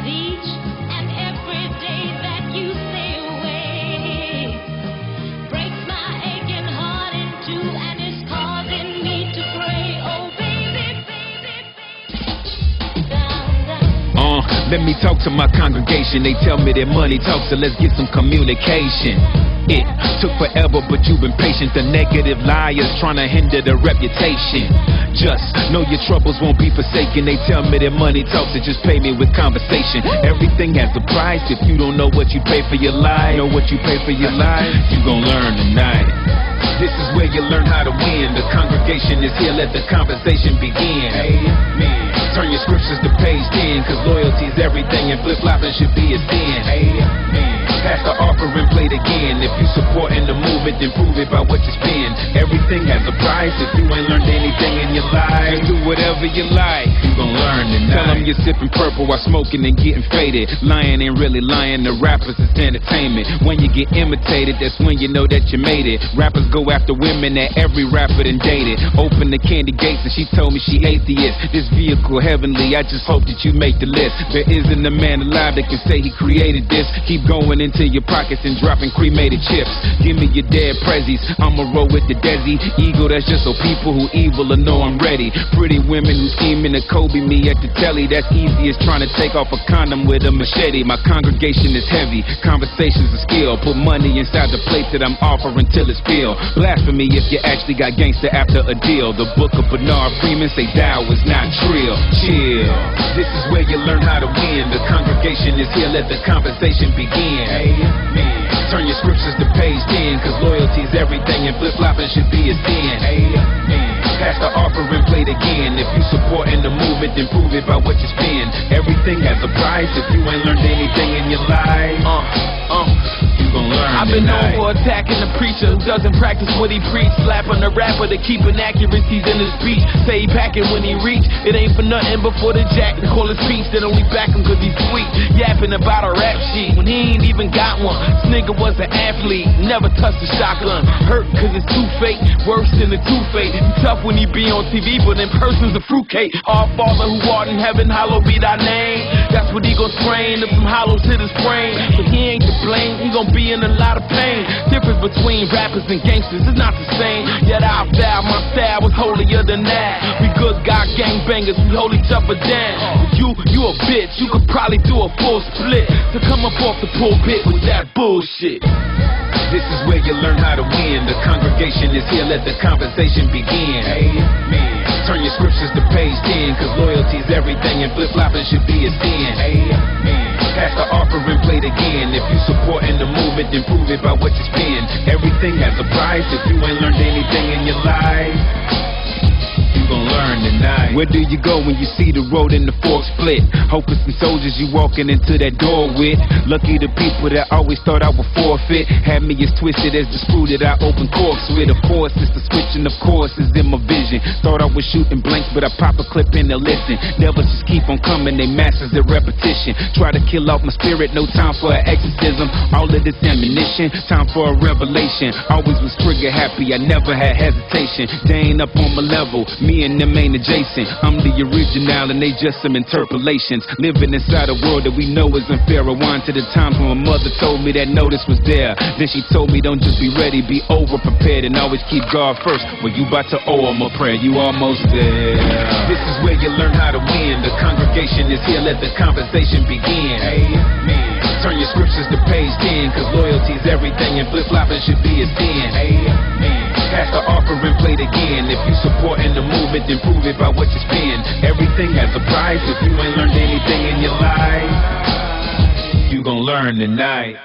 each and every day that you stay away breaks my aching heart in two, and it's causing me to pray. Oh baby, baby, baby, down. Let me talk to my congregation. They tell me that money talks, so let's get some communication. It took forever, but you've been patient. The negative liars trying to hinder the reputation. Just know your troubles won't be forsaken. They tell me that money talks, so just pay me with conversation. Everything has a price. If you don't know what you pay for your life, know what you pay for your life, you gon' learn tonight. This is where you learn how to win. The congregation is here, let the conversation begin. Amen. Turn your scriptures to page 10, cause loyalty's everything and flip-flopping should be a sin. Amen. Pass the offering, play it again. If you supporting the movement, then prove it by what you spend. Everything has a price. If you ain't learned anything in your life, do whatever you like, you gon' learn tonight. Tell them you're sipping purple while smoking and getting faded. Lying ain't really lying, the rappers is entertainment. When you get imitated, that's when you know that you made it. Rappers go after women that every rapper done dated. Open the candy gates and she told me she atheist. This vehicle heavenly, I just hope that you make the list. There isn't a man alive that can say he created this. Keep going into your pockets and dropping cremated chips. Give me your dead prezzies, I'ma roll with the Desi. Ego, that's just so people who evil will know I'm ready. Pretty women who scheming to Kobe me at the telly. That's easy as trying to take off a condom with a machete. My congregation is heavy, conversations are skill. Put money inside the plate that I'm offering till it's filled. Blasphemy if you actually got gangster after a deal. The book of Bernard Freeman say thou is not trill. Chill, this is where you learn how to win. The congregation is here, let the conversation begin. Amen. Turn your scriptures to page 10, cause loyalty's everything and flip-flopping should be a sin. Amen. Pass the offering, play it again. If you supporting the movement, then prove it by what you spend. Everything has a price. If you ain't learned anything in your life, you gon' learn. I've been known for attacking the preacher who doesn't practice what he preach. Slapping the rapper to keep inaccuracies in his speech. Say he packing when he reach. It ain't for nothing before the jack. They call his speech, then only back him cause he's sweet. Yapping about a rap sheet when he ain't even got one. This nigga was an athlete, never touched a shotgun. Hurt cause it's too fake, worse than the two-fate. He tough when he be on TV, but in person's a fruitcake. Our Father who art in heaven, hallowed be thy name. That's what he gon' sprain if some hollows hit his brain. But he ain't to blame, he gon' be in a lot of pain. Difference between rappers and gangsters is not the same. Yet I vow my style was holier than that. We good God gangbangers, we hold each other down. You a bitch, you could probably do a full split to come up off the pulpit with that bullshit. This is where you learn how to win. The congregation is here, let the conversation begin. Amen. Turn your scriptures to page 10, cause loyalty's everything and flip-flopping should be a sin. Amen. Pass the offering, play it again. If you supporting the movement, then prove it by what you spend. Everything has a price. If you ain't learned anything in your life, you gon' learn tonight. Where do you go when you see the road and the fork split? Hopeless and soldiers you walking into that door with. Lucky the people that always thought I would forfeit. Had me as twisted as the screw that I opened corks with. Of course it's the switching of courses in my vision. Thought I was shooting blanks, but I pop a clip in to listen. Devils just keep on coming, they masters at repetition. Try to kill off my spirit, no time for an exorcism. All of this ammunition, time for a revelation. Always was trigger happy, I never had hesitation. They ain't up on my level, me and them ain't adjacent. I'm the original and they just some interpolations. Living inside a world that we know is unfair. Rewind to the times when my mother told me that notice was there. Then she told me don't just be ready, be over prepared and always keep God first. When you about to owe him a prayer, you almost there. This is where you learn how to win. The congregation is here, let the conversation begin. Amen. Turn your scriptures to page 10, cause loyalty's everything and flip-flopping should be a sin. Amen. Pass the offering, play it again. If you supporting the movement, then prove it by what you spend. Everything has a price. If you ain't learned anything in your life, you gon' learn tonight.